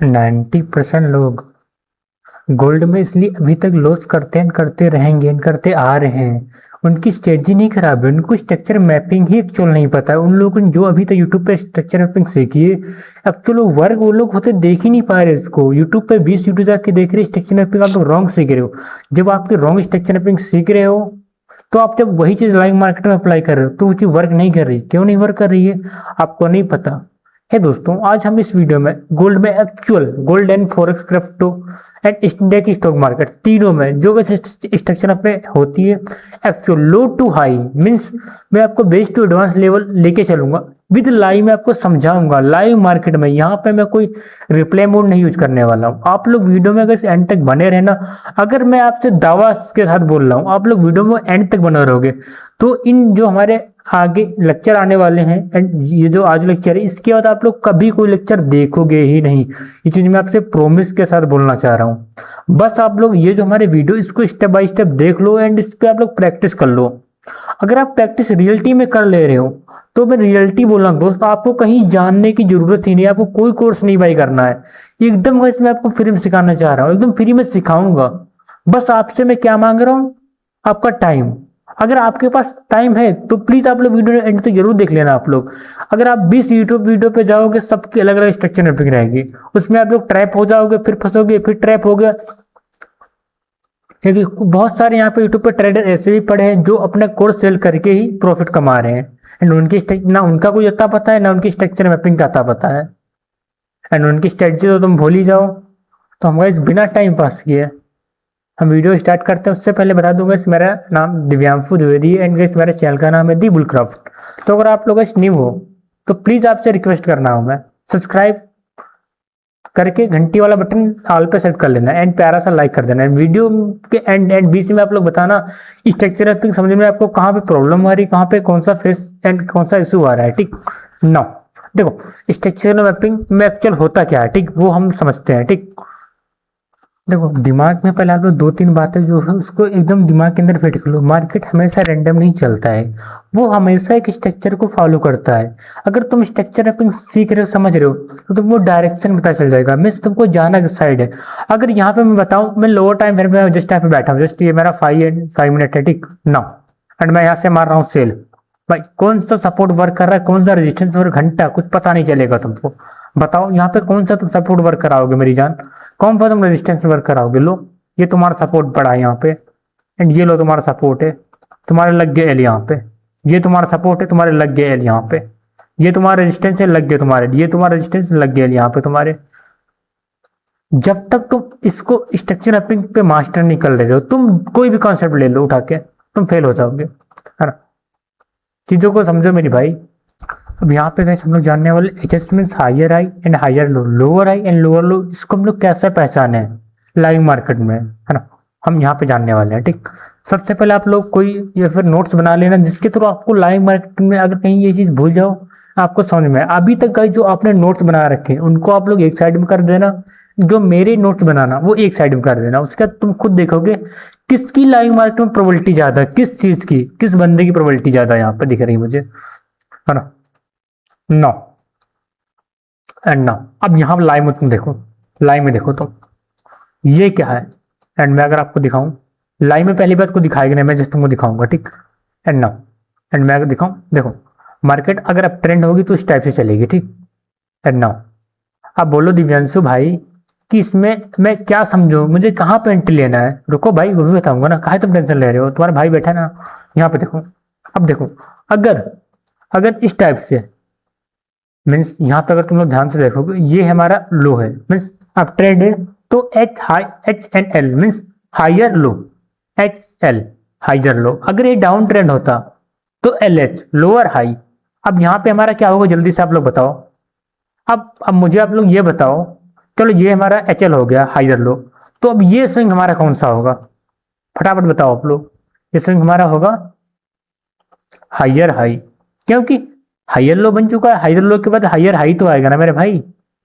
90% लोग गोल्ड में इसलिए अभी तक लॉस करते हैं, करते रहेंगे, करते आ रहे हैं। उनकी स्ट्रेटजी नहीं खराब है, उनको स्ट्रक्चर मैपिंग ही एक्चुअल नहीं पता है। उन लोगों ने जो अभी तक यूट्यूब पे स्ट्रक्चर मैपिंग सीखी है, एक्चुअल वर्क वो लोग होते देख ही नहीं पा रहे इसको। यूट्यूब पे 20 यूट्यूब जाके देख रहे स्ट्रक्चर मैपिंग, आप लोग रॉन्ग सीख रहे हो। जब आपके रॉन्ग स्ट्रक्चर मैपिंग सीख रहे हो, तो आप जब वही चीज लाइव मार्केट में अप्लाई कर रहे हो तो वो चीज वर्क नहीं कर रही। क्यों नहीं वर्क कर रही है, आपको नहीं पता है। दोस्तों, आज हम इस वीडियो में गोल्ड में actual gold and forex, crypto and India की स्टॉक मार्केट, तीनों में जो स्ट्रक्चर पे होती है actual low to high, means मैं आपको बेस टू एडवांस लेवल लेके चलूंगा। विद लाइव मैं आपको समझाऊंगा लाइव मार्केट में। यहाँ पे मैं कोई रिप्ले मोड नहीं यूज करने वाला हूँ। आप लोग वीडियो में अगर एंड तक बने रहना, अगर मैं आपसे दावा के साथ बोल रहा हूँ, आप लोग वीडियो में एंड तक बने रहोगे तो इन जो हमारे आगे लेक्चर आने वाले हैं एंड ये जो आज लेक्चर है, इसके बाद आप लोग कभी कोई लेक्चर देखोगे ही नहीं। ये चीज मैं आपसे प्रोमिस के साथ बोलना चाह रहा हूँ। बस आप लोग ये जो हमारे वीडियो, इसको स्टेप बाय स्टेप देख लो एंड इस पे आप लोग प्रैक्टिस कर लो। अगर आप प्रैक्टिस रियलिटी में कर ले रहे हो तो मैं रियलिटी बोल रहा हूँ दोस्त, आपको कहीं जानने की जरूरत ही नहीं, आपको कोई कोर्स नहीं बाई करना है। एकदम इसमें आपको फ्री में सिखाना चाह रहा हूँ, एकदम फ्री में सिखाऊंगा। बस आपसे मैं क्या मांग रहा हूँ, आपका टाइम। अगर आपके पास टाइम है तो प्लीज आप लोग वीडियो एंड तक जरूर देख लेना। आप लोग अगर आप 20 यूट्यूब वीडियो पे जाओगे, सबकी अलग अलग स्ट्रक्चर मैपिंग रहेगी, उसमें आप लोग ट्रैप हो जाओगे, फिर फंसोगे, फिर ट्रैप हो गया। क्योंकि बहुत सारे यहाँ पे यूट्यूब पे ट्रेडर ऐसे भी पड़े हैं जो अपना कोर्स सेल करके ही प्रॉफिट कमा रहे हैं एंड उनकी ना उनका कोई अता पता है, ना उनकी स्ट्रक्चर मैपिंग का अता पता है एंड उनकी स्ट्रेटजी तो तुम भूल ही जाओ। तो हम इस बिना टाइम पास किए हम वीडियो स्टार्ट करते हैं। उससे पहले बता दूंगा, मेरा नाम दिव्यांशु द्विवेदी एंड गाइस मेरे चैनल का नाम है दी बुलक्राफ्ट। तो अगर आप लोग न्यू हो तो प्लीज आपसे रिक्वेस्ट करना हो, मैं सब्सक्राइब करके घंटी वाला बटन ऑल पे सेट कर लेना एंड प्यारा सा लाइक कर देना। वीडियो के एंड बीच में आप लोग बताना स्ट्रक्चर मैपिंग समझने में आपको कहाँ पे प्रॉब्लम आ रही, कहाँ पे कौन सा फेस एंड कौन सा इशू आ रहा है। ठीक नो, देखो स्ट्रक्चर मैपिंग में एक्चुअल होता क्या है, ठीक वो हम समझते हैं। ठीक देखो, दिमाग में पहले आप लोग 2-3 बातें जो है उसको एकदम दिमाग के अंदर फिट कर लो। मार्केट हमेशा रैंडम नहीं चलता है, वो हमेशा एक स्ट्रक्चर को फॉलो करता है। अगर तुम स्ट्रक्चर मैपिंग सीख रहे हो, समझ रहे हो, तो तुमको डायरेक्शन पता चल जाएगा, मीन्स तुमको जाना किस साइड है। अगर यहाँ पे मैं बताऊं, मैं लोअर टाइम फ्रेम में जस्ट यहाँ पे बैठा हूँ, जस्ट ये मेरा 5 मिनट है, ठीक ना, एंड मैं यहाँ से मार रहा हूँ सेल। भाई कौन सा सपोर्ट वर्क कर रहा है, कौन सा रेजिस्टेंस वर्क, घंटा कुछ पता नहीं चलेगा तुमको। बताओ यहाँ पे कौन सा तुम सपोर्ट वर्क कराओगे मेरी जान, कौन सा तुम रेजिस्टेंस वर्क कराओगे। लो ये तुम्हारा सपोर्ट पड़ा है यहाँ पे एंड ये लो तुम्हारा सपोर्ट है, तुम्हारे लग गए एल यहाँ पे। ये तुम्हारा सपोर्ट है, तुम्हारे लग गए एल यहाँ पे। ये तुम्हारा रेजिस्टेंस है, लग गए तुम्हारे। ये तुम्हारा रेजिस्टेंस, लग गए यहाँ पे तुम्हारे। जब तक तुम इसको स्ट्रक्चर मैपिंग पे मास्टर नहीं कर ले रहे हो, तुम कोई भी कॉन्सेप्ट ले लो उठा के, तुम फेल हो जाओगे, है ना। चीजों को समझो मेरी भाई। अब यहाँ पे हम लोग जानने वाले adjustment higher high and higher low, lower high and lower low, इसको हम लोग कैसे पहचाने लाइव मार्केट में, है ना, हम यहाँ पे जानने वाले हैं। ठीक, सबसे पहले आप लोग कोई या फिर नोट्स बना लेना जिसके थ्रू आपको लाइव मार्केट में अगर कहीं ये चीज भूल जाओ आपको समझ में। अभी तक का जो आपने नोट्स बना रखे हैं उनको आप लोग एक साइड में कर देना, जो मेरे नोट्स बनाना वो एक साइड में कर देना। उसके बाद तुम खुद देखोगे किसकी लाइव मार्केट में प्रोबेबिलिटी ज्यादा है, किस चीज की, किस बंदे की प्रोबेबिलिटी ज्यादा है यहाँ पे दिख रही है मुझे, है ना। नो एंड नो, अब यहाँ लाइव में तुम देखो, लाइव में देखो तुम ये क्या है एंड मैं अगर आपको दिखाऊं, लाइव में पहली बात को दिखाएगा नहीं, मैं जस्ट तुमको दिखाऊंगा। ठीक एंड नो, एंड मैं अगर दिखाऊं, देखो मार्केट अगर अब ट्रेंड होगी तो इस टाइप से चलेगी। ठीक एंड नो, अब बोलो दिव्यांशु भाई कि इसमें मैं क्या समझूं, मुझे कहाँ पे एंट्री लेना है। रुको भाई, वो भी बताऊंगा ना, काहे तुम टेंशन ले रहे हो, तुम्हारा भाई बैठा ना यहाँ पे। देखो अब देखो, अगर अगर इस टाइप से, मीन्स यहाँ पे अगर तुम लोग ध्यान से देखोगे ये हमारा लो है, मीन्स अब ट्रेंड है तो H high, H and L means higher low, H L higher low. अगर ये डाउन ट्रेंड होता तो एल एच लोअर हाई। अब यहाँ पे हमारा क्या होगा जल्दी से आप लोग बताओ। अब मुझे आप लोग ये बताओ, चलो ये हमारा एच एल हो गया हाइयर लो, तो अब ये स्विंग हमारा कौन सा होगा, फटाफट बताओ आप लोग। ये स्विंग हमारा होगा हाइयर हाई, क्योंकि हाइयर लो बन चुका है, हाइयर लो के बाद हाइयर हाई तो आएगा ना मेरे भाई।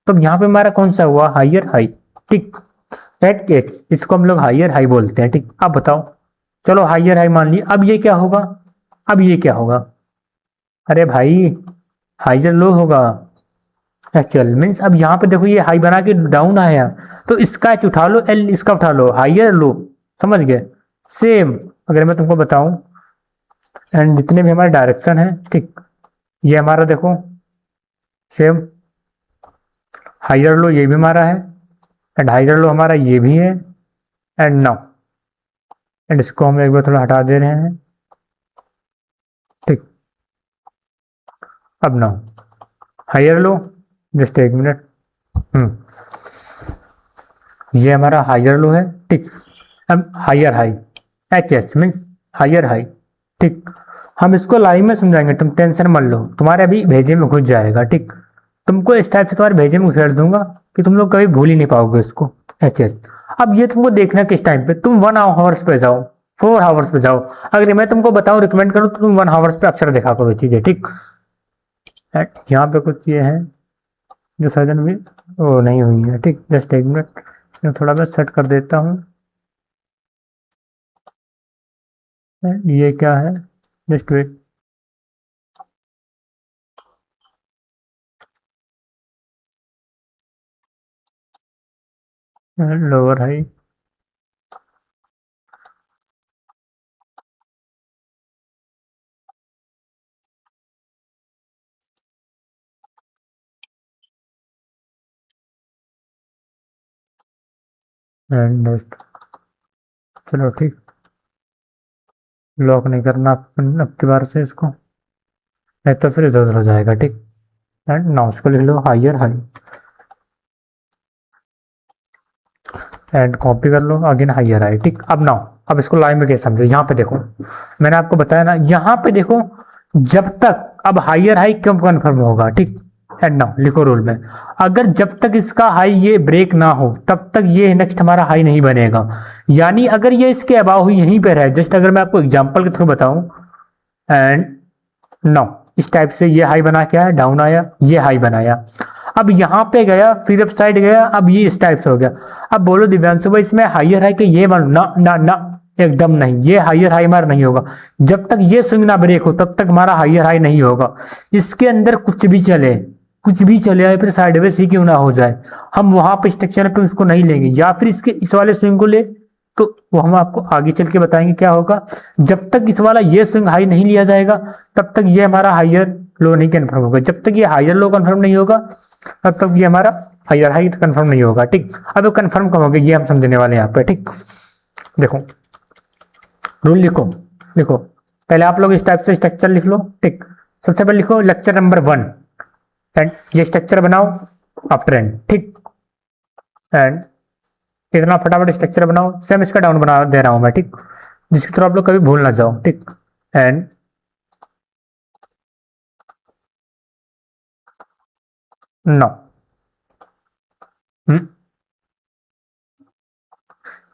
तो यहाँ पे हमारा कौन सा हुआ, हाइयर हाई। ठीक, एट एच, इसको हम लोग हाइयर हाई बोलते हैं। ठीक, अब बताओ, चलो हाइयर हाई मान लिया, अब ये क्या होगा, अब ये क्या होगा, अरे भाई हाइयर लो होगा। एक्चुअल मीन्स अब यहाँ पे देखो ये हाई बना के डाउन आया, तो इसका एच उठा लो, एल इसका उठा लो, हाइयर लो, समझ गए। सेम अगर मैं तुमको बताऊं, एंड जितने भी हमारे डायरेक्शन है, ठीक, ये हमारा देखो सेम, हाइयर लो ये भी हमारा है, एंड हाइयर लो हमारा ये भी है, एंड नाउ, एंड इसको हम एक बार थोड़ा हटा दे रहे हैं, ठीक। अब नाउ हाइयर लो, जस्ट एक मिनट, ये हमारा हाइयर लो है, ठीक। अब higher high, H S means higher high, ठीक। हम इसको लाइव में समझाएंगे, तुम टेंशन मत लो, तुम्हारे अभी भेजे में घुस जाएगा, ठीक। तुमको इस टाइप से तुम्हारे भेजे में उछेड़ दूंगा कि तुम लोग कभी भूल ही नहीं पाओगे इसको, एच एस। अब ये तुमको देखना किस टाइम पे, तुम 1 आवर्स पे जाओ, 4 आवर्स पे जाओ, अगर मैं तुमको बताऊं रिकमेंड करूं तो तुम 1 आवर्स पे अक्षर देखा करो चीजें, ठीक। यहाँ पे कुछ ये है जो सडन भी वो नहीं हुई है, ठीक। जस्ट एक मिनट, मैं थोड़ा मैं सेट कर देता हूँ। ये क्या है, just wait, lower high, and next, चलो ठीक। लॉक नहीं करना अब की बार से इसको, नहीं तो फिर इधर उधर हो जाएगा, ठीक। एंड नाउ इसको लिख लो हाइयर हाई, एंड कॉपी कर लो अगेन हाइयर हाई, ठीक। अब नाउ अब इसको लाइन में कैसे समझो, यहाँ पे देखो, मैंने आपको बताया ना, यहाँ पे देखो, जब तक अब हाइयर हाई कब कन्फर्म होगा, ठीक। एंड नाउ लिखो रूल में, अगर जब तक इसका हाई ये ब्रेक ना हो तब तक ये नेक्स्ट हमारा हाई नहीं बनेगा। यानी अगर ये इसके अबाव ही यहीं पे रहे, जस्ट अगर मैं आपको एग्जांपल के थ्रू बताऊं, एंड नाउ इस टाइप से ये हाई बना के आया, डाउन आया, ये हाई बनाया, अब यहाँ पे गया, फिर अप साइड गया, अब ये इस टाइप से हो गया। अब बोलो दिव्यांशु भाई इसमें हाइयर हाई के ये मानो, ना ना ना, एकदम नहीं, ये हाइयर हाई हमारा नहीं होगा। जब तक ये स्विंग ना ब्रेक हो तब तक हमारा हाइयर हाई नहीं होगा। इसके अंदर कुछ भी चले, कुछ भी चले आए, फिर साइडवेज ही क्यों ना हो जाए, हम वहां पे स्ट्रक्चर पे उसको नहीं लेंगे, या फिर इसके इस वाले स्विंग को ले, तो वो हम आपको आगे चल के बताएंगे क्या होगा। जब तक इस वाला ये स्विंग हाई नहीं लिया जाएगा तब तक ये हमारा हाइयर लो नहीं कंफर्म होगा, जब तक ये हाइयर लो कंफर्म नहीं होगा तब तक ये हमारा हाइयर हाई कंफर्म नहीं होगा, ठीक। अब कंफर्म कब होगा ये हम समझने वाले हैं यहाँ पे, ठीक। देखो रूल लिखो, लिखो पहले आप लोग इस टाइप से स्ट्रक्चर लिख लो, ठीक। सबसे पहले लिखो लेक्चर नंबर 1, एंड ये स्ट्रक्चर बनाओ अप ट्रेंड, ठीक। एंड इतना फटाफट स्ट्रक्चर बनाओ, सेम इसका डाउन बना दे रहा हूं मैं, ठीक, जिसकी तरह आप लोग कभी भूल ना जाओ, ठीक। एंड नो,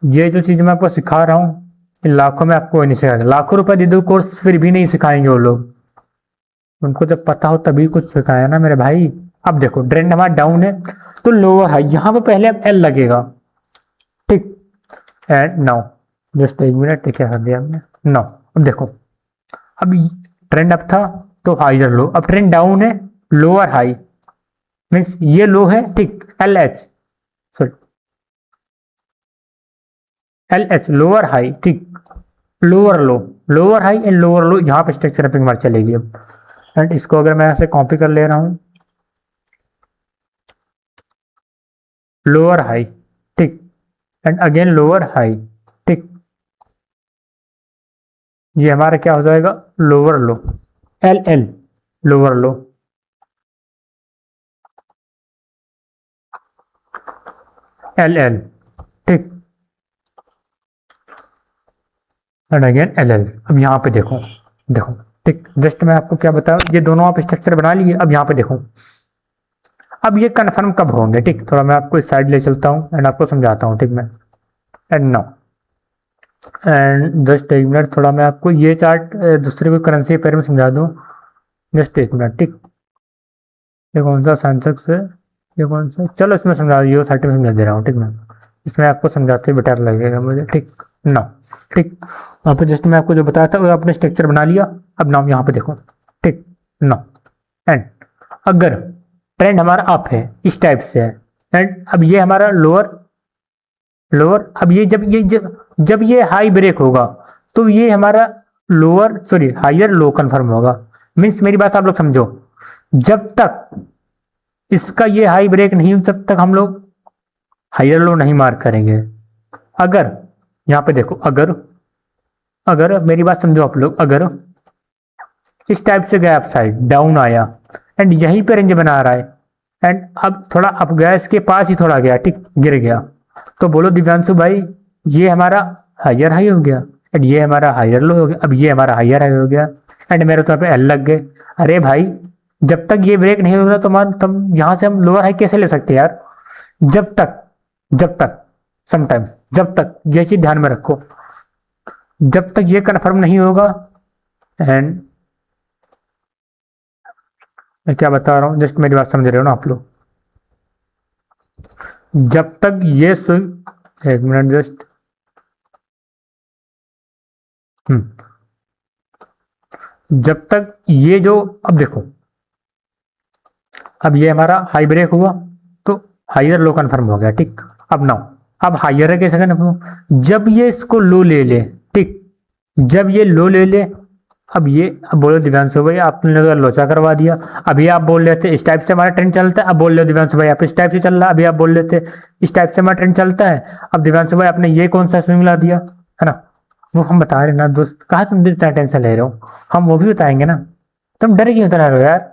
ये जो चीज मैं आपको सिखा रहा हूँ लाखों में आपको नहीं सिखाएगा, लाखों रुपए दे दो कोर्स फिर भी नहीं सिखाएंगे वो लोग, उनको जब पता हो तभी कुछ सिखाया ना मेरे भाई। अब देखो ट्रेंड हमारा डाउन है तो लोअर हाई, यहाँ पे पहले अब एल लगेगा, ठीक। एंड नाउ जस्ट एक मिनट, क्या कर दिया हमने, नाउ अब देखो, अब ट्रेंड अप था तो हाइयर लो, अब ट्रेंड डाउन है, लोअर हाई मीन्स ये लो है, ठीक। L H, sorry L H lower high, ठीक, lower low, lower high and lower low, यहाँ पे स्ट्रक्चर अपिंग मार चलेगी अब। एंड इसको अगर मैं ऐसे कॉपी कर ले रहा हूं, लोअर हाई, ठीक, एंड अगेन लोअर हाई, ठीक, ये हमारा क्या हो जाएगा, लोअर लो, एल एल लोअर लो, एल एल, ठीक, एंड अगेन एल एल। अब यहाँ पे देखो, देखो ठीक, जस्ट मैं आपको क्या बताऊं, ये दोनों आप स्ट्रक्चर बना लिए, अब यहाँ पे देखो, अब ये कन्फर्म कब होंगे, ठीक। थोड़ा मैं आपको इस साइड ले चलता हूँ एंड आपको समझाता हूँ, ठीक। मैं एंड नाउ, एंड जस्ट एक मिनट, थोड़ा मैं आपको ये चार्ट दूसरे कोई करेंसी पेयर में समझा दूँ, जस्ट एक मिनट, ठीक। ये कौन सा सेंसेक्स है, ये कौन सा, चलो इसमें समझा, ये 30 में समझा दे रहा हूँ, ठीक। मैं इसमें आपको समझाते बेटर लगेगा मुझे, ठीक। नाउ ठीक, वहाँ पे जस्ट मैं आपको जो बताया था वो आपने स्ट्रक्चर बना लिया। अब नाउ यहाँ पे देखो, ठीक। नाउ एंड अगर ट्रेंड हमारा अप है, इस टाइप से है। एंड अब ये हमारा लोअर लोअर, अब ये जब ये हाई ब्रेक होगा तो ये हमारा lower sorry higher low confirm होगा। मीन्स मेरी बात आप लोग समझो, जब तक इसका ये हाई ब्रेक नहीं हो तब तक हम लोग हायर लो नहीं मार्क करेंगे। अगर यहाँ पे देखो, अगर अगर मेरी बात समझो आप लोग, अगर इस टाइप से गया अपसाइड डाउन आया एंड यहीं पे रेंज बना रहा है एंड अब थोड़ा अप गया, इसके पास ही थोड़ा गया, ठीक गिर गया, तो बोलो दिव्यांशु भाई ये हमारा हायर हाई हो गया एंड ये हमारा हायर लो हो गया। अब ये हमारा हायर हाई हो गया एंड मेरे तो यहाँ पे एल लग गए। अरे भाई जब तक ये ब्रेक नहीं होगा तो मान तुम यहाँ से हम लोअर हाई कैसे ले सकते हैं यार? जब तक समटाइम्स, जब तक ये चीज ध्यान में रखो, जब तक ये कन्फर्म नहीं होगा। एंड मैं क्या बता रहा हूँ, जस्ट मेरी बात समझ रहे हो ना आप लोग? जब तक ये स्विंग, एक मिनट जस्ट, जब तक ये जो, अब देखो अब ये हमारा हाई ब्रेक हुआ तो हायर लो कन्फर्म हो गया, ठीक। अब नाउ अब हायर है कैसे कन्फर्म? जब ये इसको लो ले ले, ठीक, जब ये लो ले ले, अब ये, अब बोलो दिव्यांशु भाई आपने तो लोचा करवा दिया। अभी आप बोल रहे थे इस टाइप से हमारा ट्रेंड चलता है, अब बोल रहे हो दिव्यांशु भाई आप इस टाइप से चल रहा है। अभी आप बोल रहे थे इस टाइप से हमारा ट्रेंड चलता है, अब दिव्यांशु भाई आपने ये कौन सा स्विंग ला दिया, है ना? वो हम बता रहे ना दोस्त, कहा तुम इतना टेंशन ले रहे हो, हम वो भी बताएंगे ना। तुम डर क्यों इतना रहे हो यार?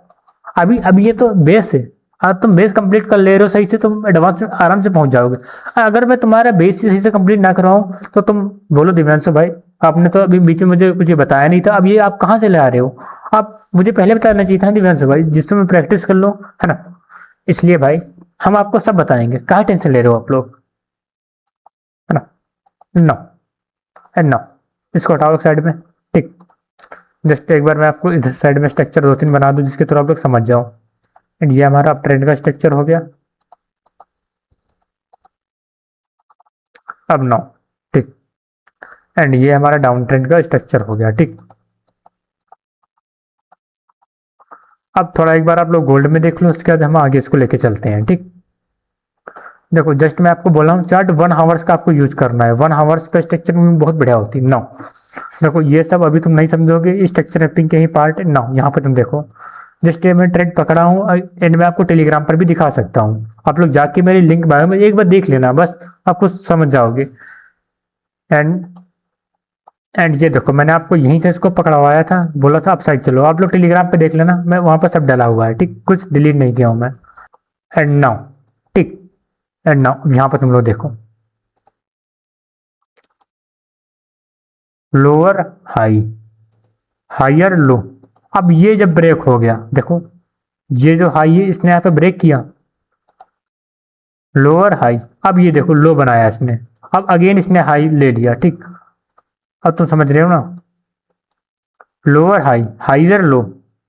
अभी अभी ये तो बेस है, आज तुम बेस कंप्लीट कर ले रहे हो सही से, तुम एडवांस में आराम से पहुंच जाओगे। अगर मैं तुम्हारा बेस सही से कंप्लीट ना करवाऊं तो तुम बोलो दिव्यांशु भाई आपने तो अभी बीच में मुझे कुछ बताया नहीं था, अब ये आप कहाँ से ले आ रहे हो? आप मुझे पहले बताना चाहिए था ना दिव्यांशु भाई, जिससे मैं प्रैक्टिस कर लूँ, है ना? इसलिए भाई हम आपको सब बताएंगे, कहाँ टेंशन ले रहे हो आप लोग, है ना? नो एंड नो, इसको हटाओ एक साइड में, ठीक। जस्ट एक बार मैं आपको इधर साइड में स्ट्रक्चर दो तीन बना दूं जिसके थ्रू आप लोग समझ जाओ। एंड ये हमारा अप ट्रेंड का स्ट्रक्चर हो गया। अब नो, ठीक। एंड ये हमारा डाउन ट्रेंड का स्ट्रक्चर हो गया, ठीक। अब थोड़ा एक बार आप लोग गोल्ड में देख लो, उसके बाद हम आगे इसको लेके चलते हैं, ठीक। देखो जस्ट मैं आपको बोला हूँ चार्ट 1 आवर्स का आपको यूज करना है, 1 आवर्स पे स्ट्रक्चर में बहुत बढ़िया होती है। नो देखो ये सब अभी तुम नहीं समझोगे, स्ट्रक्चर मैपिंग के ही पार्ट नो। यहाँ पे तुम देखो जस्ट ये मैं ट्रेंड पकड़ा हूँ एंड मैं आपको टेलीग्राम पर भी दिखा सकता हूँ, आप लोग जाके मेरी लिंक बायो में एक बार देख लेना, बस आपको समझ जाओगे। एंड एंड ये देखो मैंने आपको यहीं से इसको पकड़वाया था, बोला था अपसाइड चलो, आप लोग टेलीग्राम पे देख लेना, मैं वहां पर सब डाला हुआ है, ठीक, कुछ डिलीट नहीं किया हूं मैं। एंड नाउ, ठीक। एंड नाउ यहाँ पर तुम लोग देखो लोअर हाई हायर लो। अब ये जब ब्रेक हो गया, देखो ये जो हाई है इसने यहाँ पे ब्रेक किया, लोअर हाई, अब ये देखो लो बनाया इसने, अब अगेन इसने हाई ले लिया, ठीक। अब तुम समझ रहे हो ना, लोअर हाई हाइयर लो,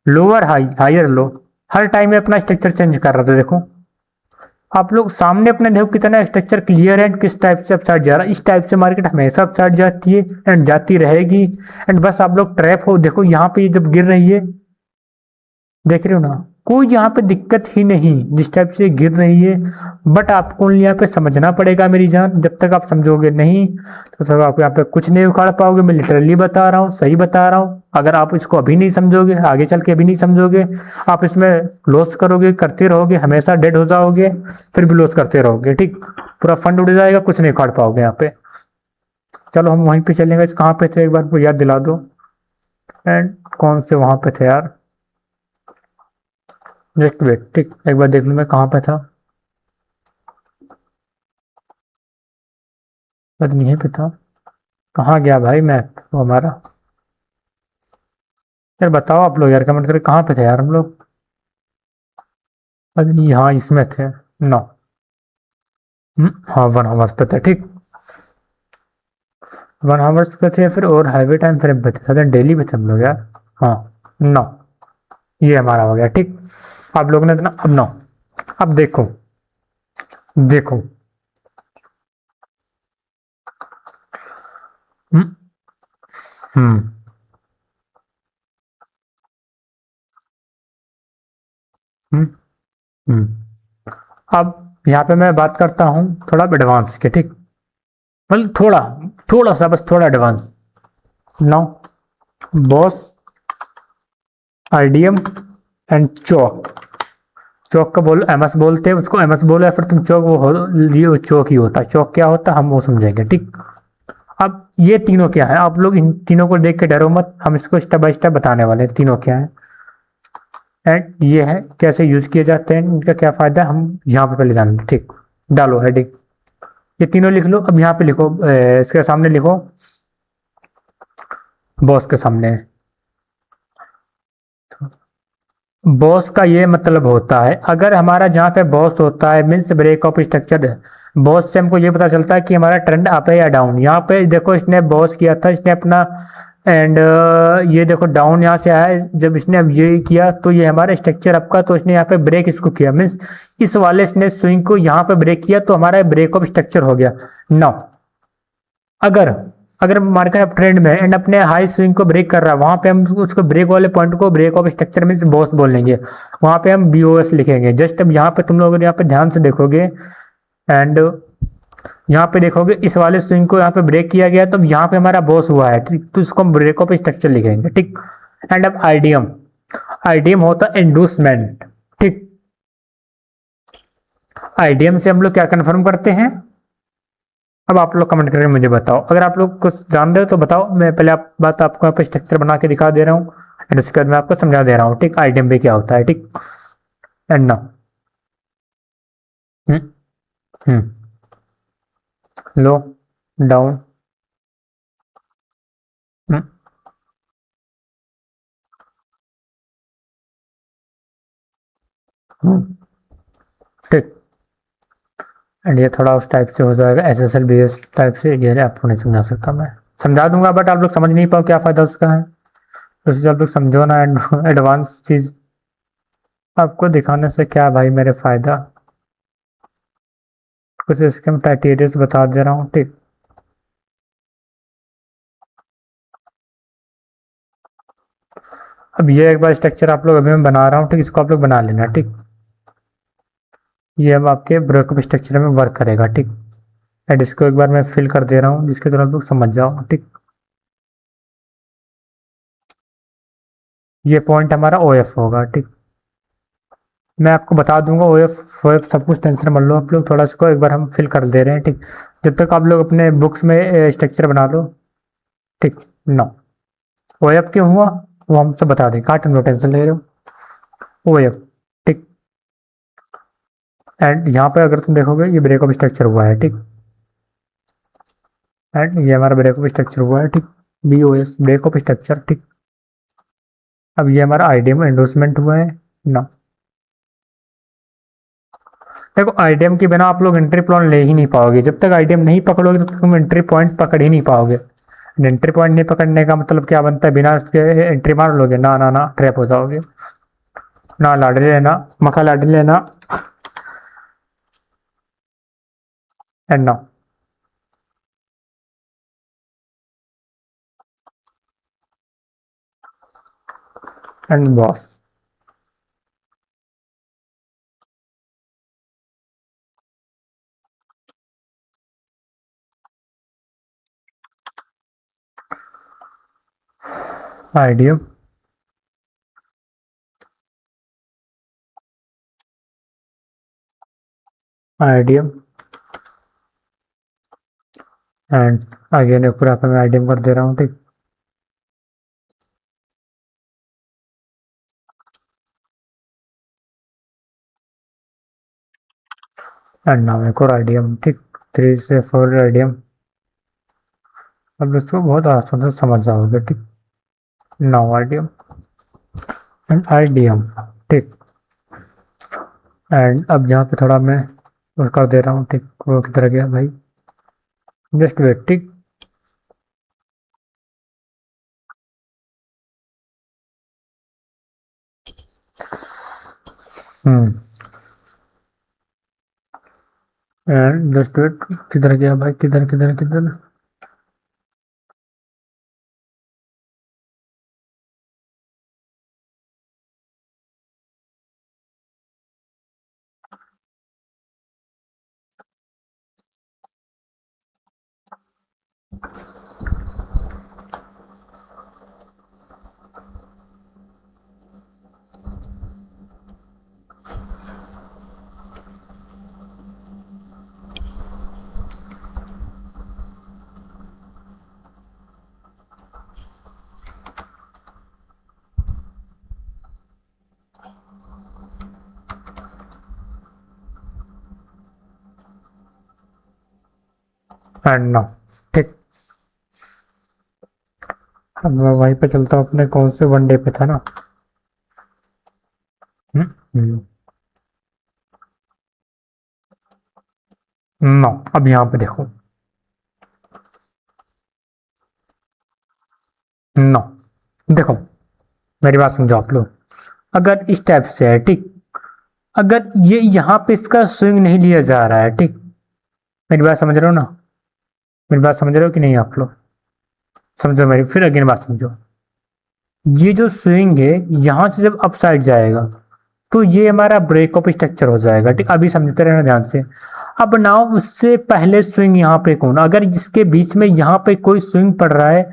लोअर हाई हाइयर लो, हर टाइम में अपना स्ट्रक्चर चेंज कर रहा था। देखो आप लोग सामने अपने देखो कितना स्ट्रक्चर क्लियर है, किस टाइप से अपसाइड जा रहा है। इस टाइप से मार्केट हमेशा अपसाइड जाती है एंड जाती रहेगी। एंड बस आप लोग ट्रैप हो, देखो यहाँ पे जब गिर रही है, देख रहे हो ना, कोई यहाँ पे दिक्कत ही नहीं जिस टाइप से गिर रही है। बट आपको यहाँ पे समझना पड़ेगा मेरी जान, जब तक आप समझोगे नहीं तो तब आप यहाँ पे कुछ नहीं उखाड़ पाओगे। मैं लिटरली बता रहा हूँ, सही बता रहा हूँ। अगर आप इसको अभी नहीं समझोगे, आगे चल के अभी नहीं समझोगे, आप इसमें लॉस करोगे, करते रहोगे, हमेशा डेड हो जाओगे, फिर भी लॉस करते रहोगे, ठीक। पूरा फंड उड़ जाएगा, कुछ नहीं उखाड़ पाओगे यहाँ पे। चलो हम वहीं पे चलेंगे, इस कहाँ पे थे एक बार याद दिला दो। एंड कौन से वहां पे थे यार, जस्ट वेट, ठीक, एक बार देख लूँ मैं कहाँ पे था, पता नहीं पे था, कहाँ गया भाई मैप वो हमारा? यार बताओ आप लोग यार, कमेंट करके कहाँ पे थे यार हम लोग? पता नहीं, हाँ इसमें थे, नो, हाँ 1 आवर्स पे थे, ठीक, 1 आवर्स पे थे फिर, और हाईवे टाइम फ्रेम पे थे, डेली पे थे हम लोग यार। हाँ नो, ये हमारा हो गया, ठीक। आप लोगों ने इतना, अब नो, अब देखो देखो, हम्म हम्म हम्म, अब यहाँ पे मैं बात करता हूँ थोड़ा एडवांस के, ठीक, मतलब थोड़ा थोड़ा सा, बस थोड़ा advance. Now boss, IDM and चौक। चौक का बोल एमएस बोलते हैं उसको, एमएस बोलो या फिर तुम चौक, ये चौक ही होता है। चौक क्या होता है हम वो समझेंगे, ठीक। अब ये तीनों क्या है, आप लोग इन तीनों को देख के डरो मत, हम इसको स्टेप बाय स्टेप बताने वाले हैं तीनों क्या है एंड ये है कैसे यूज किए जाते हैं, इनका क्या फायदा है, हम यहाँ पे पहले जानेंगे, ठीक। डालो हेडिंग, ये तीनों लिख लो। अब यहाँ पे लिखो, इसके सामने लिखो बॉस के सामने। बॉस का ये मतलब होता है, अगर हमारा जहाँ पे बॉस होता है मीन्स ब्रेक ऑफ स्ट्रक्चर है, बॉस से हमको ये पता चलता है कि हमारा ट्रेंड अप है या डाउन। यहाँ पे देखो इसने बॉस किया था, इसने अपना एंड ये देखो डाउन यहाँ से आया, जब इसने अब ये किया तो ये हमारा स्ट्रक्चर अप का, तो इसने यहाँ पे ब्रेक इसको किया, मीन्स इस वाले इसने स्विंग को यहाँ पे ब्रेक किया तो हमारा ब्रेक ऑफ स्ट्रक्चर हो गया। नाउ अगर अगर मार्केट अप ट्रेंड में एंड अपने हाई स्विंग को ब्रेक कर रहा है, वहां पे हम उसको ब्रेक वाले पॉइंट को ब्रेक ऑफ स्ट्रक्चर में बॉस बोलेंगे, वहां पे हम बीओएस लिखेंगे। जस्ट अब यहाँ पे तुम लोग यहाँ पे ध्यान से देखोगे एंड यहाँ पे देखोगे इस वाले स्विंग को यहाँ पे ब्रेक किया गया, तो यहाँ पे हमारा बॉस हुआ है, ठीक, तो इसको हम ब्रेक ऑफ स्ट्रक्चर लिखेंगे, ठीक। एंड अब आईडीएम, आईडीएम होता है इंडूसमेंट, ठीक। आईडीएम से हम लोग क्या कंफर्म करते हैं, अब आप लोग कमेंट करके मुझे बताओ, अगर आप लोग कुछ जान रहे हो तो बताओ। मैं पहले आप बात आपको यहाँ पे स्ट्रक्चर बना के दिखा दे रहा हूँ एंड उसके बाद मैं आपको समझा दे रहा हूँ, ठीक, आइटम पे क्या होता है, ठीक। एंड ना हम्म लो डाउन ठीक। एंड ये थोड़ा उस टाइप से हो जाएगा, S S L B S type से, ये आपको नहीं समझा सकता, मैं समझा दूंगा बट आप लोग समझ नहीं पाओ क्या फायदा उसका है, तो इसलिए आप लोग समझो ना एडवांस चीज आपको दिखाने से क्या भाई मेरे फायदा, कुछ इसके मैं क्राइटेरिया बता दे रहा हूँ, ठीक। अब ये एक बार स्ट्रक्चर आप लोग अभी मैं बना रहा हूँ, ठीक, इसको आप लोग बना लेना, ठीक। ये अब आपके ब्रेकअप स्ट्रक्चर में वर्क करेगा, ठीक। एंड इसको एक बार मैं फिल कर दे रहा हूँ जिसके तरह आप लोग समझ जाओ, ठीक। ये पॉइंट हमारा ओ एफ होगा, ठीक। मैं आपको बता दूंगा ओ एफ सब कुछ, टेंशन मत लो आप लोग, थोड़ा इसको एक बार हम फिल कर दे रहे हैं, ठीक। जब तक आप लोग अपने बुक्स में स्ट्रक्चर बना लो, ठीक। नो ओ एफ क्यों हुआ वो हम सब बता दें, कहाँ तुम लोग टेंशन ले रहे हो, ओ एफ, ठीक। एंड यहाँ पे अगर तुम देखोगे ये ब्रेकअप स्ट्रक्चर हुआ है, ठीक। एंड ये हमारा ब्रेकअप स्ट्रक्चर हुआ है, ठीक। B O S breakup structure, ठीक। अब ये हमारा आईडीएम एंडोर्समेंट हुआ है ना। देखो आईडीएम के बिना आप लोग एंट्री प्लॉन ले ही नहीं पाओगे, जब तक आईडीएम नहीं पकड़ोगे तब तक तुम एंट्री पॉइंट पकड़ ही नहीं पाओगे। एंट्री पॉइंट नहीं पकड़ने का मतलब क्या बनता है, बिना उसके एंट्री मार लोगे ना ना ना, ट्रैप हो जाओगे। ना लाडली लेना, मखा लाडली लेना एंड ना and boss. IDM IDM and again पूरा पे मैं आईडीएम कर दे रहा हूँ, ठीक। एंड नाउ एक और आईडीएम, ठीक। 3 से 4 आईडीएम, अब इसको बहुत आसान से समझ जाओगे, ठीक। नाउ आईडीएम एंड आईडीएम, ठीक। एंड अब यहाँ पे थोड़ा मैं उस कर दे रहा हूँ, ठीक। वो किधर गया भाई, जस्ट वेट, ठीक। हम्म एंड जस्ट वेट, किधर गया भाई, किधर किधर किधर, एंड नाउ। ठीक, अब मैं वहीं पे चलता हूँ अपने कौन से वनडे पे था ना। नो, अब यहाँ पे देखो। नो, देखो, मेरी बात समझो आप लोग। अगर इस टाइप से है, ठीक, अगर ये यहाँ पे इसका स्विंग नहीं लिया जा रहा है, ठीक, मेरी बात समझ रहे हो ना? मेरी बात समझ रहे हो कि नहीं आप लोग? समझो मेरी, फिर अगेन बात समझो। ये जो स्विंग है यहाँ से जब अप साइड जाएगा तो ये हमारा ब्रेक ऑफ स्ट्रक्चर हो जाएगा, ठीक। अभी समझते रहना ध्यान से। अब नाउ उससे पहले स्विंग यहाँ पे कौन, अगर जिसके बीच में यहाँ पे कोई स्विंग पड़ रहा है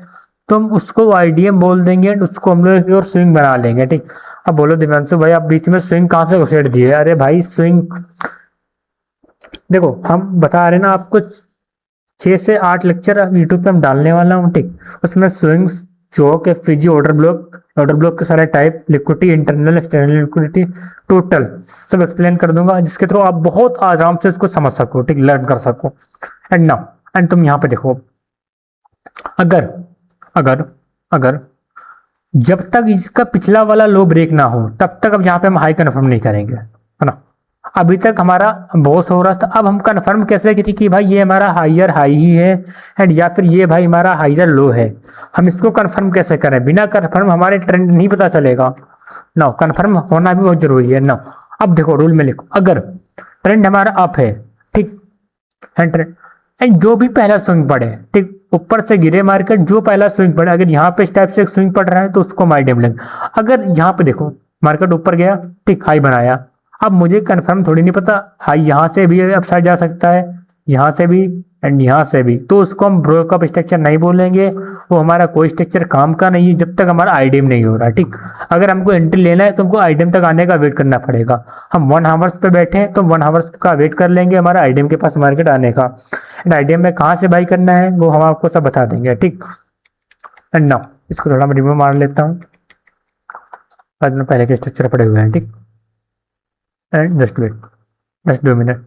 तो हम उसको आईडीएम बोल देंगे, उसको हम लोग और स्विंग बना लेंगे, ठीक। अब बोलो दिव्यांशु भाई, आप बीच में स्विंग कहाँ से घुसेड़ दिए? अरे भाई स्विंग, देखो हम बता रहे ना आपको, 6 से 8 लेक्चर यूट्यूब पे हम डालने वाला हूँ, ठीक। उसमें स्विंग्स, चौक, एफपीजी, ऑर्डर ब्लॉक के सारे type, liquidity, internal external liquidity, total सब एक्सप्लेन कर दूंगा, जिसके थ्रू आप बहुत आराम से इसको समझ सको, ठीक, लर्न कर सको। एंड नाउ, एंड तुम यहाँ पे देखो, अगर अगर अगर जब तक इसका पिछला वाला लो ब्रेक ना हो तब तक अब यहाँ पे हम हाई कन्फर्म नहीं करेंगे, है ना। अभी तक हमारा बॉस हो रहा था, अब हम कन्फर्म कैसे करें कि भाई ये हमारा हाइयर हाई ही है एंड या फिर ये भाई हमारा हाइयर लो है? हम इसको कन्फर्म कैसे करें? बिना कन्फर्म हमारे ट्रेंड नहीं पता चलेगा। नो, कन्फर्म होना भी बहुत जरूरी है। नो, अब देखो रूल में लिखो, अगर ट्रेंड हमारा अप है, ठीक, एंड जो भी पहला स्विंग पड़े, ठीक, ऊपर से गिरे मार्केट, जो पहला स्विंग पड़े, अगर यहाँ पे इस टाइप से एक स्विंग पड़ रहा है तो उसको माई डेम लेंगे। अगर यहाँ पे देखो मार्केट ऊपर गया, ठीक, हाई बनाया, अब मुझे कंफर्म थोड़ी नहीं पता, हाई यहाँ से भी अपसाइड जा सकता है, यहाँ से भी एंड यहाँ से भी, तो उसको हम ब्रेकअप स्ट्रक्चर नहीं बोलेंगे। वो हमारा कोई स्ट्रक्चर काम का नहीं है जब तक हमारा आईडीएम नहीं हो रहा, ठीक। अगर हमको एंट्री लेना है तो हमको आईडीएम तक आने का वेट करना पड़ेगा। हम 1 आवर्स पे बैठे हैं तो 1 आवर्स का वेट कर लेंगे हमारा आईडीएम के पास मार्केट आने का। एंड आईडीएम में कहाँ से बाई करना है वो हम आपको सब बता देंगे, ठीक। एंड नाउ इसको थोड़ा मैं रिमूव मार लेता हूँ, पहले के स्ट्रक्चर पड़े हुए हैं, ठीक। And just wait, just 2 minute.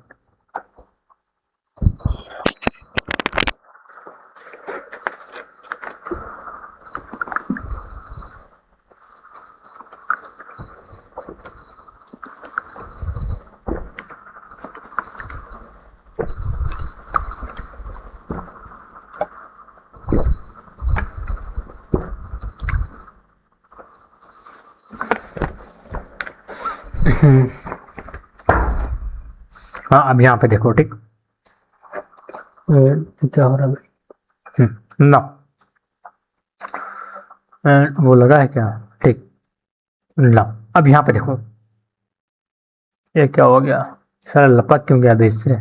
हाँ, अब यहाँ पे देखो, ठीक, क्या हो रहा है भाई? ना, वो लगा है क्या? ठीक, ना, अब यहाँ पे देखो, ये क्या हो गया? सारा लपक क्यों गया बीच से?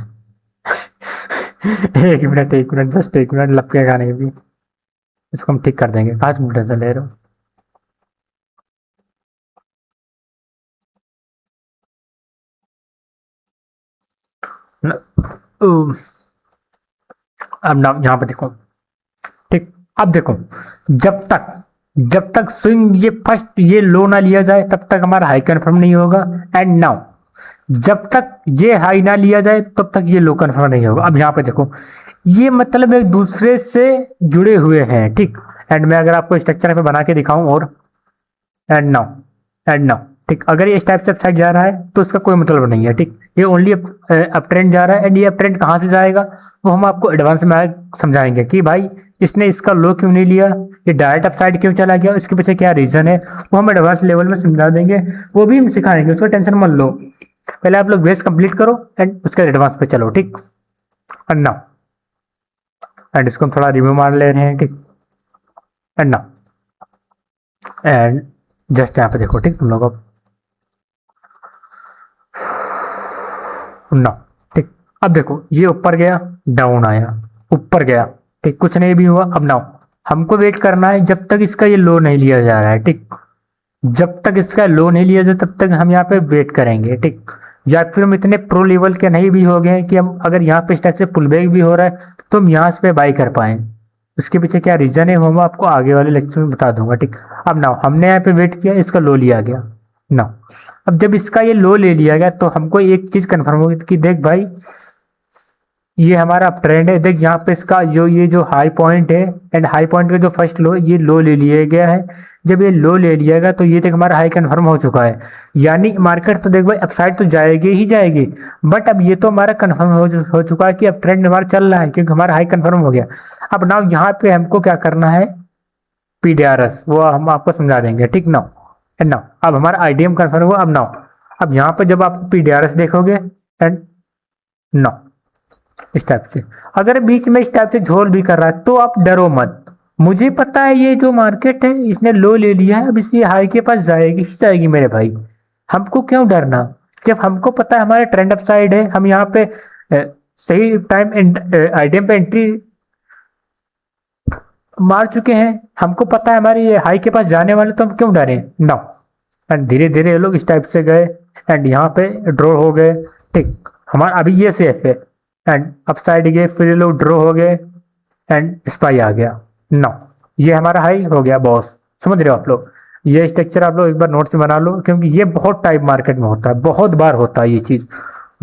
एक मिनट जस्ट 1 मिनट, लपकेगा नहीं भी, इसको हम ठीक कर देंगे। 5 मिनट से ले रहे हो। अब ना यहाँ पे देखो, ठीक, अब देखो, जब तक स्विंग ये फर्स्ट ये लो ना लिया जाए तब तक हमारा हाई कन्फर्म नहीं होगा। एंड नाउ जब तक ये हाई ना लिया जाए तब तक ये लो कन्फर्म नहीं होगा। अब यहाँ पे देखो, ये मतलब एक दूसरे से जुड़े हुए हैं, ठीक। एंड मैं अगर आपको स्ट्रक्चर पे बना के दिखाऊं, और एंड नाउ ठीक, अगर ये इस टाइप से साइड जा रहा है तो इसका कोई मतलब नहीं है, ठीक। ये ओनली अप ट्रेंड जा रहा है एंड ये अप ट्रेंड कहाँ से जाएगा वो हम आपको एडवांस में समझाएंगे कि भाई इसने इसका लो क्यों नहीं लिया, ये डायरेक्ट अप साइड क्यों चला गया, इसके पीछे क्या रीजन है, वो हम एडवांस लेवल में समझा देंगे, वो भी हम सिखाएंगे, उसका टेंशन मत लो। पहले आप लोग बेस कंप्लीट करो एंड उसके एडवांस पे चलो, ठीक। एंड नाउ, एंड इसको हम थोड़ा रिव्यू मार ले रहे हैं, ठीक। एंड नाउ एंड जस्ट यहाँ पे देखो, ठीक, तुम लोग अब ना, ठीक। अब देखो ये ऊपर गया, डाउन आया, ऊपर गया, ठीक, कुछ नहीं भी हुआ। अब नाउ हमको वेट करना है जब तक इसका ये लो नहीं लिया जा रहा है। ठीक, जब तक इसका लो नहीं लिया जाए तब तक हम यहाँ पे वेट करेंगे। ठीक, या फिर हम इतने प्रो लेवल के नहीं भी हो गए कि हम अगर यहाँ पे इस टाइप से पुल बैक भी हो रहा है तो हम यहाँ पे बाई कर पाए। उसके पीछे क्या रीजन है वो मैं आपको आगे वाले लेक्चर में बता दूंगा। ठीक, अब नाउ हमने यहाँ पे वेट किया, इसका लो लिया गया ना। अब जब इसका ये लो ले लिया गया तो हमको एक चीज कंफर्म होगी कि देख भाई ये हमारा ट्रेंड है। देख यहाँ पे इसका ये जो हाई पॉइंट है एंड हाई पॉइंट का जो फर्स्ट लो, ये लो ले लिया गया है। जब ये लो ले लिया गया तो ये देख हमारा हाई कंफर्म हो चुका है। यानी मार्केट तो देख भाई अपसाइड तो जाएगी ही जाएगी, बट अब ये तो हमारा कंफर्म हो चुका है कि अब ट्रेंड हमारा चल रहा है क्योंकि हमारा हाई कंफर्म हो गया। अब ना यहाँ पे हमको क्या करना है, पीडीआरएस वो हम आपको समझा देंगे। ठीक, नाउ एंड नाउ अब हमारा आईडीएम कंफर्म हुआ। अब नाउ अब यहाँ पे जब आप पीडीआरएस देखोगे एंड नाउ इस टाइप से अगर बीच में इस टाइप से झोल भी कर रहा है तो आप डरो मत। मुझे पता है ये जो मार्केट है इसने लो ले लिया है, अब इसी हाई के पास जाएगी ही जाएगी मेरे भाई। हमको क्यों डरना जब हमको पता है हमारा ट्रेंड अप साइड है। हम यहाँ पे सही टाइम आईडीएम पे एंट्री मार चुके हैं, हमको पता है हमारी ये हाई के पास जाने वाले, तो हम क्यों डरे ना। एंड धीरे धीरे ये लोग इस टाइप से गए एंड यहाँ पे ड्रॉ हो गए। ठीक, हमारा अभी ये सेफ है एंड अप साइड गए, फिर ये लोग ड्रॉ हो गए एंड स्पाई आ गया ना। ये हमारा हाई हो गया बॉस, समझ रहे हो आप लोग। ये स्ट्रक्चर आप लोग एक बार नोट से बना लो क्योंकि ये बहुत टाइप मार्केट में होता है, बहुत बार होता है ये चीज।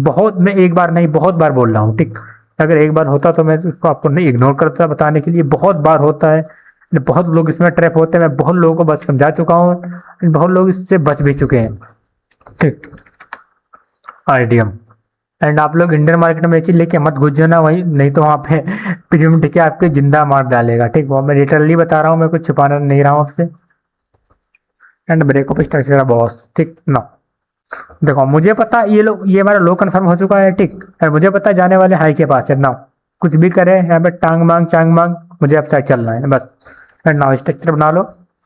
बहुत, मैं एक बार नहीं बहुत बार बोल रहा हूँ। ठीक, अगर एक बार होता तो मैं इसको आपको नहीं इग्नोर करता बताने के लिए। बहुत बार होता है, बहुत लोग इसमें ट्रैप होते हैं। मैं बहुत लोगों को बस समझा चुका हूँ, बहुत लोग इससे बच भी चुके हैं। ठीक, आईडीएम एंड आप लोग इंडियन मार्केट में चीज लेके मत घुस जाना वही, नहीं तो वहाँ पे प्रीमियम टिके आपके जिंदा मार डालेगा। ठीक, वो मैं लिटरली बता रहा हूँ, मैं कुछ छुपाना नहीं रहा हूँ आपसे। And breakup structure boss. ठीक ना, देखो मुझे पता ये हमारा लो कंफर्म हो चुका है। ठीक, और मुझे पता जाने वाले हाई के पास है ना। कुछ भी करे यहाँ पे टांग मांग चांग मांग, मुझे अब साइड चलना है बस। एंड नाउ स्ट्रक्चर बना लो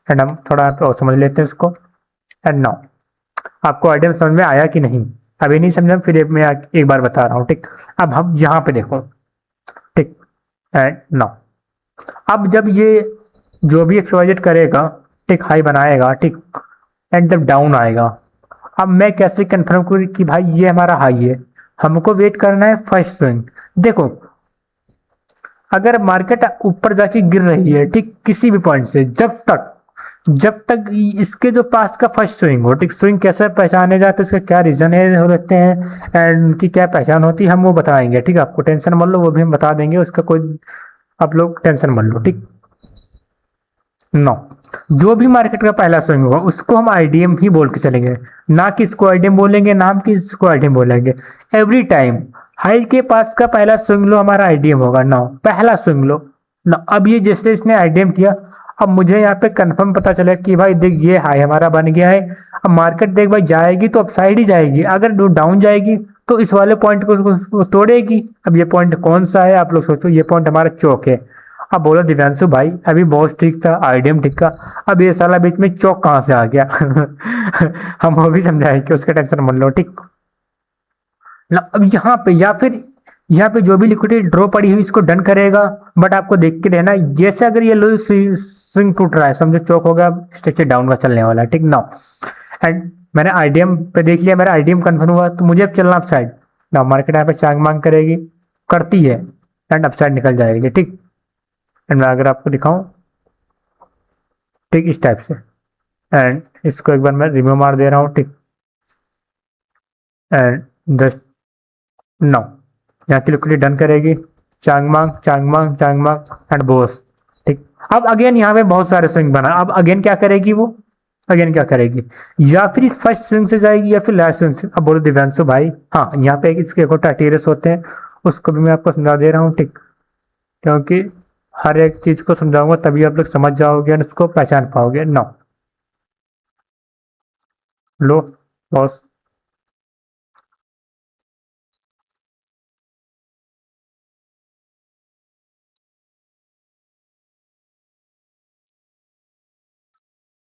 एंड हम थोड़ा और समझ लेते हैं इसको। एंड नाउ आपको आइडिया समझ में आया कि नहीं, अभी नहीं समझा फिर मैं एक बार बता रहा हूँ। ठीक, अब हम यहाँ पे देखो। ठीक, एंड नाउ अब जब ये जो भी एक्सवाइजेड करेगा, ठीक, हाई बनाएगा, ठीक, एंड जब डाउन आएगा, अब मैं कैसे कंफर्म करूँ कि भाई ये हमारा हाई है। हमको वेट करना है फर्स्ट स्विंग। देखो अगर मार्केट ऊपर जाके गिर रही है, ठीक, किसी भी पॉइंट से, जब तक इसके जो पास का फर्स्ट स्विंग हो, ठीक, स्विंग कैसे पहचाने जाते हैं, उसके क्या रीजन है रहते हैं एंड उनकी क्या पहचान होती है, हम वो बताएंगे। ठीक, आपको टेंशन मत लो, वो भी हम बता देंगे, उसका कोई आप लोग टेंशन मत लो। ठीक, नो जो भी मार्केट का पहला स्विंग होगा उसको हम आईडीएम ही बोल के चलेंगे, ना कि इसको आईडीएम बोलेंगे ना हम कि इसको आईडीएम बोलेंगे। एवरी टाइम हाई के पास का पहला स्विंग लो हमारा आईडीएम होगा। ना पहला स्विंग लो ना। अब ये जैसे इसने आईडीएम किया, अब मुझे यहाँ पे कंफर्म पता चला कि भाई देख ये हाई हमारा बन गया है। अब मार्केट देख भाई जाएगी तो अपसाइड ही जाएगी, अगर डाउन जाएगी तो इस वाले पॉइंट को तोड़ेगी। अब ये पॉइंट कौन सा है आप लोग सोचो, ये पॉइंट हमारा चौक है। अब बोलो दिव्यांशु भाई अभी बहुत ठीक था, आईडीएम ठीक था, अब ये साला बीच में चौक कहाँ से आ गया हम वो भी समझाएं कि उसका टेंशन मत लो। ठीक ना, अब यहाँ पे या फिर यहाँ पे जो भी लिक्विडिटी ड्रॉ पड़ी हुई इसको डन करेगा, बट आपको देख के रहना जैसे अगर ये लो स्विंग टूट रहा है समझो चौक हो गया, स्ट्रक्चर डाउन का चलने वाला है। ठीक ना, एंड मैंने आईडीएम पे देख लिया, मेरा आईडीएम कंफर्म हुआ तो मुझे अब चलना अप साइड ना। मार्केट यहाँ पे चांग मांग करेगी, करती है एंड अप साइड निकल जाएगी। ठीक, एंड मैं अगर आपको दिखाऊं, ठीक, इस टाइप से, एंड इसको एक बार मैं रिमूव मार दे रहा हूँ। ठीक, एंड जस्ट नो यहाँ की लिक्विडिटी डन करेगी, चांग मांग चांग मांग चांग मांग एंड बॉस। ठीक, अब अगेन यहाँ पे बहुत सारे स्विंग बना, अब अगेन क्या करेगी वो, अगेन क्या करेगी, या फिर इस फर्स्ट स्विंग से जाएगी या फिर लास्ट स्विंग से। अब बोलो दिव्यांशु भाई, हाँ यहाँ पे इसके टाइटेरियस होते हैं, उसको भी मैं आपको समझा दे रहा हूँ। ठीक, क्योंकि हर एक चीज को समझाऊंगा तभी आप लोग समझ जाओगे और उसको पहचान पाओगे ना। लो बॉस,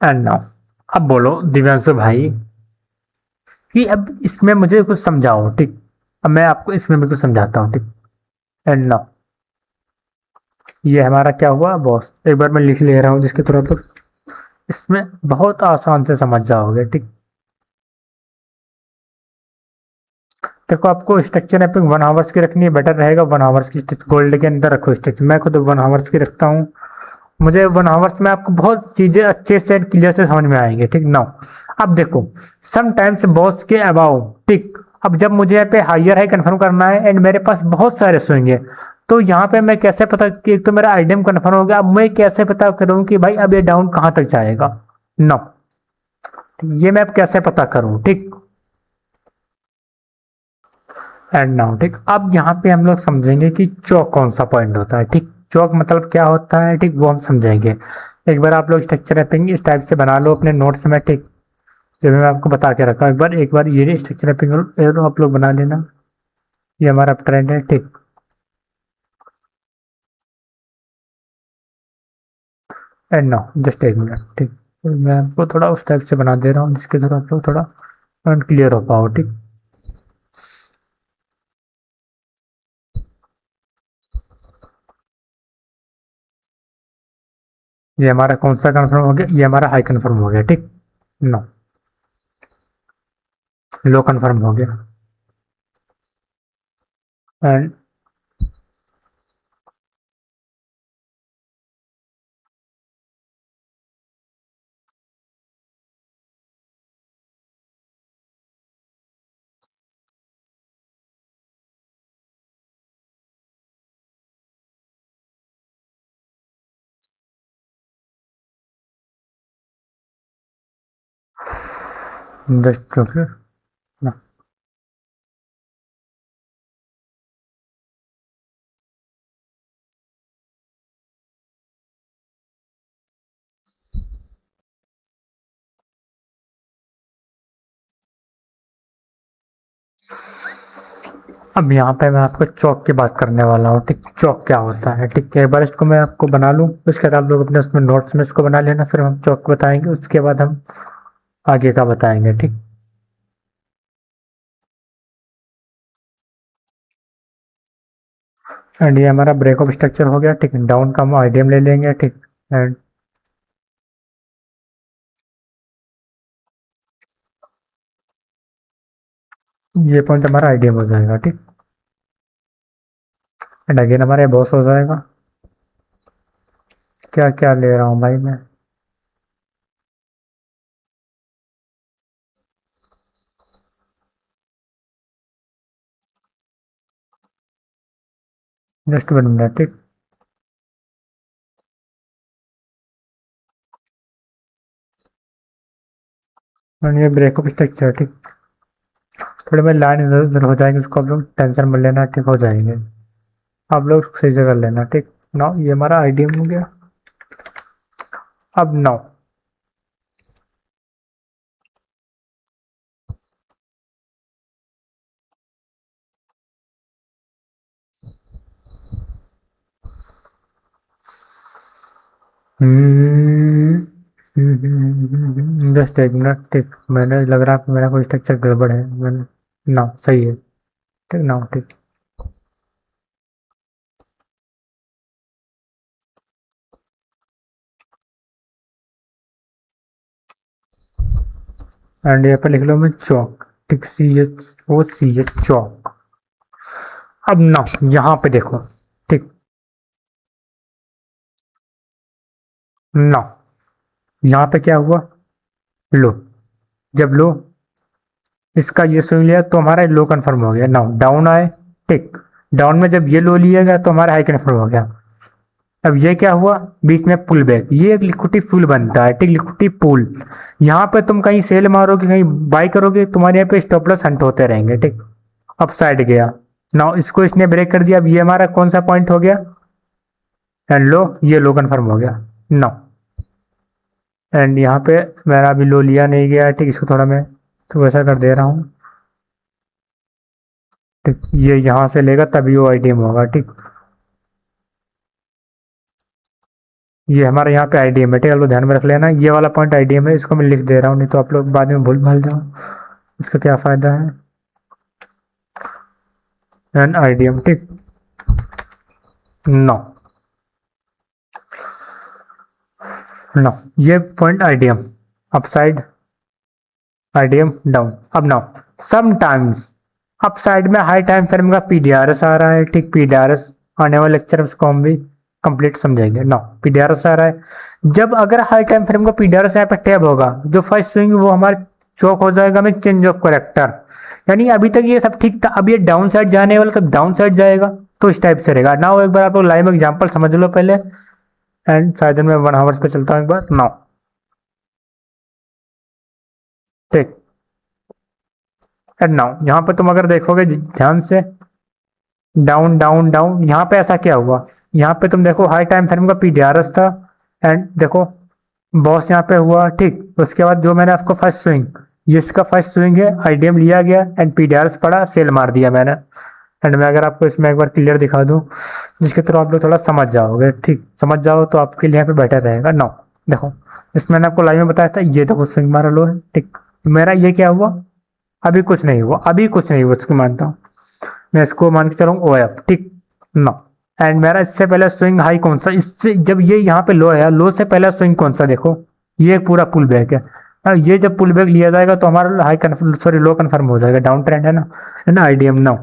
एंड नाउ अब बोलो दिव्यांशु भाई कि अब इसमें मुझे कुछ समझाओ। ठीक, अब मैं आपको इसमें भी कुछ समझाता हूँ। ठीक, एंड नाउ ये हमारा क्या हुआ बॉस, एक बार मैं लिख ले रहा हूँ जिसके थ्रू आप लोग इसमें बहुत आसान से समझ जाओगे। ठीक, देखो आपको स्ट्रक्चर मैपिंग 1 आवर्स की रखनी है, बेटर रहेगा 1 आवर्स की। स्टिच गोल्ड के अंदर रखो स्टिच, मैं खुद 1 आवर्स की रखता हूँ। मुझे 1 आवर्स में आपको बहुत चीजें अच्छे से क्लियर से समझ में आएंगे। ठीक नाउ, अब देखो समटाइम्स बॉस के अबाउ, ठीक, अब जब मुझे यहाँ पे हायर हाई कंफर्म करना है एंड मेरे पास बहुत सारे स्विंग है, तो यहाँ पे मैं कैसे पता कि एक तो मेरा आइडियम कंफर्म हो गया, अब मैं कैसे पता करूँ कि भाई अब ये डाउन कहाँ तक जाएगा। नो, ये मैं अब कैसे पता करूँ। ठीक, एंड नाउ ठीक, अब यहाँ पे हम लोग समझेंगे कि चौक कौन सा पॉइंट होता है। ठीक, चौक मतलब क्या होता है, ठीक वो हम समझेंगे। एक बार आप लोग स्ट्रक्चर मैपिंग इस टाइप से बना लो अपने नोट्स में। ठीक, जो मैं आपको बता के रखा हूँ, एक बार ये स्ट्रक्चर मैपिंग आप लोग बना लेना। ये हमारा ट्रेंड है। ठीक, एंड नाउ जस्ट एक मिनट। ठीक, तो मैं आपको थोड़ा उस टाइप से बना दे रहा हूँ जिसके थोड़ा आप लोग थोड़ा क्लियर हो पाओ। ठीक, ये हमारा कौन सा कन्फर्म हो गया, ये हमारा हाई कन्फर्म हो गया। ठीक, नो, लो कन्फर्म हो गया। And just okay. अब यहाँ पे मैं आपको चौक की बात करने वाला हूँ। ठीक, चौक क्या होता है। ठीक, एक बार इसको मैं आपको बना लूँ, उसके बाद आप लोग अपने उसमें नोट्स में इसको बना लेना, फिर हम चौक बताएंगे, उसके बाद हम आगे का बताएंगे। ठीक, एंड ये हमारा ब्रेकअप स्ट्रक्चर हो गया। ठीक, डाउन का हम आइडियम ले लेंगे। ठीक, एंड ये पॉइंट हमारा आइडियम हो जाएगा। ठीक, एंड अगेन हमारा बॉस हो जाएगा। क्या क्या ले रहा हूँ भाई मैं, जस्ट 1 मिनट। ठीक, एंड ये ब्रेकअप स्ट्रक्चर। ठीक, थोड़े में लाइन इधर उधर हो जाएंगे, उसको आप लोग टेंशन में लेना। ठीक, हो जाएंगे, आप लोग सही से कर लेना। ठीक, नाउ ये हमारा आइडियम हो गया। अब नाउ जस्ट एक मिनट। ठीक, मैंने लग रहा है कि मेरा कोई स्ट्रक्चर गड़बड़ है। मैंने ना सही है। ठीक, ना ठीक, एंड यहाँ पे लिख लो मैं चौक। ठीक, CHOCH चौक। अब ना यहाँ पे देखो। ठीक, ना यहाँ पे क्या हुआ, लो, जब लो इसका ये सुन लिया तो हमारा लो कन्फर्म हो गया। नाउ डाउन आए। ठीक, डाउन में जब ये लो लिया गया तो हमारा हाई कन्फर्म हो गया। अब ये क्या हुआ, बीच में पुल बैक, ये एक लिक्विडिटी पुल बनता है। ठीक, लिक्विडिटी पुल, यहाँ पे तुम कहीं सेल मारोगे कहीं बाई करोगे, तुम्हारे यहाँ पे स्टॉप लॉस हंट होते रहेंगे। ठीक, अप साइड गया, नाउ इसको इसने ब्रेक कर दिया। अब ये हमारा कौन सा पॉइंट हो गया, एंड लो, ये लो कन्फर्म हो गया। नाउ एंड यहाँ पे मेरा अभी लो लिया नहीं गया है। ठीक, इसको थोड़ा मैं तो वैसा कर दे रहा हूँ। ठीक, ये यहाँ से लेगा तभी वो आईडीएम होगा। ठीक, ये हमारा यहाँ पे आईडीएम है। ठीक है, लो ध्यान में रख लेना, ये वाला पॉइंट आईडीएम है, इसको मैं लिख दे रहा हूँ, नहीं तो आप लोग बाद में भूल भाल जाओ, इसका क्या फायदा है। And IDM. ठीक, नो, नो, ये point IDM upside, IDM down. अब नाउ समटाइम्स अपसाइड में हाई टाइम फ्रेम का पीडीआरएस आ रहा है। ठीक, पीडीआरएस आने वाले लेक्चर में उसको हम भी कंप्लीट समझेंगे। नाउ पीडीआरएस आ रहा है, जब अगर हाई टाइम फ्रेम का पीडीआरएस यहाँ पे टैब होगा, जो फर्स्ट स्विंग वो हमारे चौक हो जाएगा में चेंज ऑफ करेक्टर। यानी अभी तक ये सब ठीक था, अब ये डाउन साइड जाने वाला, तब डाउन साइड जाएगा तो इस टाइप से रहेगा। नाउ एक बार आप लोग लाइव एग्जांपल समझ लो पहले, एंड शायद मैं 1 आवर्स पे चलता हूँ एक बार। नाउ ठीक, एंड नाउ यहाँ पे तुम अगर देखोगे ध्यान से, डाउन डाउन डाउन, यहाँ पे ऐसा क्या हुआ, यहाँ पे तुम देखो हाई टाइम फ्रेम का पीडीआरएस था, एंड देखो बॉस यहाँ पे हुआ। ठीक, उसके बाद जो मैंने आपको फर्स्ट स्विंग, जिसका फर्स्ट स्विंग है आईडीएम लिया गया एंड पीडीआरएस पड़ा, सेल मार दिया मैंने। एंड मैं अगर आपको इसमें एक बार क्लियर दिखा दूं जिसके थ्रू आप लोग थोड़ा समझ जाओगे, ठीक समझ जाओ तो आपके लिए यहाँ पे बेटर रहेगा। नाउ देखो, इसमें मैंने आपको लाइव में बताया था, ये देखो स्विंग मारा लो है। ठीक, मेरा ये क्या हुआ, अभी कुछ नहीं हुआ, अभी कुछ नहीं हुआ, इसको मानता हूँ मैं, इसको मान के चलूँ ओ एफ। ठीक ना, एंड मेरा इससे पहले स्विंग हाई कौन सा, इससे जब ये यहाँ पे लो है, लो से पहला स्विंग कौन सा, देखो ये पूरा पुल बैक है। अब ये जब पुल बैक लिया जाएगा तो हमारा हाई कन्फर्म, सॉरी लो कन्फर्म हो जाएगा, डाउन ट्रेंड है ना आईडीएम। नाउ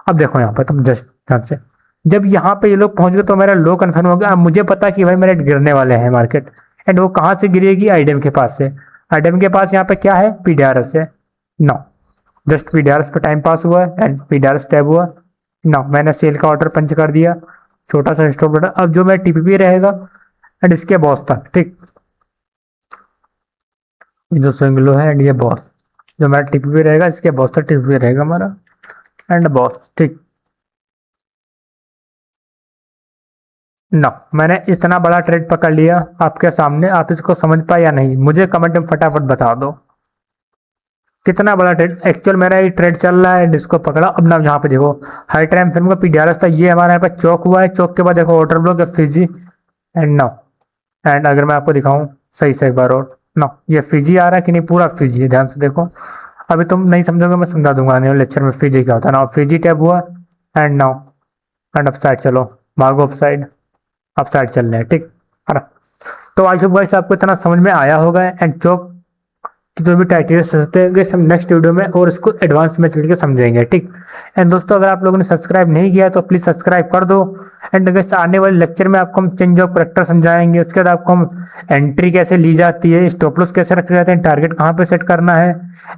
अब देखो यहाँ पे तुम जस्ट ध्यान से, जब यहाँ पे ये लोग पहुंच गए तो मेरा लो कन्फर्म हो गया। अब मुझे पता कि भाई मेरे गिरने वाले हैं मार्केट, एंड वो कहाँ से गिरेगी, आईडीएम के पास से। आईडीएम के पास यहाँ पे क्या है, पीडीआरएस है। नाउ जस्ट पीडीआरएस पे टाइम पास हुआ है एंड पीडीआरएस टैब हुआ। ना मैंने सेल का ऑर्डर पंच कर दिया, छोटा सा स्टॉप ऑर्डर। अब जो मेरा टीपीपी रहेगा एंड इसके बॉस तक, ठीक, जो स्विंग लो है एंड ये बॉस, जो मेरा टीपीपी रहेगा इसके बॉस तक टीपीपी रहेगा हमारा एंड बॉस। ठीक ना, मैंने इतना बड़ा ट्रेड पकड़ लिया आपके सामने, आप इसको समझ पाए या नहीं मुझे कमेंट में फटाफट बता दो, कितना बड़ा ट्रेड एक्चुअल मेरा ये ट्रेड चल रहा है। इसको पकड़ा, अब ना यहाँ पे देखो हाई टाइम फिल्म का पीडीआरएस था, ये हमारे यहाँ पे चौक हुआ है, चौक के बाद देखो order block Fiji and now, and अगर मैं आपको दिखाऊं सही से एक बार और, ना ये फिजी आ रहा है कि नहीं, पूरा फिजी है, ध्यान से देखो। अभी तुम नहीं समझोगे, मैं समझा दूंगा आने वाले लेक्चर में फिजी क्या होता है। नाउ फिजी टैब हुआ and now and up side चलो, भागो अप साइड, अप साइड चल रहे हैं। ठीक है ना, तो आई होप गाइस आपको इतना समझ में आया होगा। एंड चौक कि जो भी क्राइटेरिया सोचते हैं हम नेक्स्ट वीडियो में और इसको एडवांस में चल के समझेंगे। ठीक, एंड दोस्तों अगर आप लोगों ने सब्सक्राइब नहीं किया तो प्लीज सब्सक्राइब कर दो। एंड अगर आने वाले लेक्चर में आपको हम चेंज ऑफ करेक्टर समझाएंगे, उसके बाद आपको हम एंट्री कैसे ली जाती है, स्टॉप लॉस कैसे रखे जाते हैं, टारगेट कहाँ पे सेट करना है,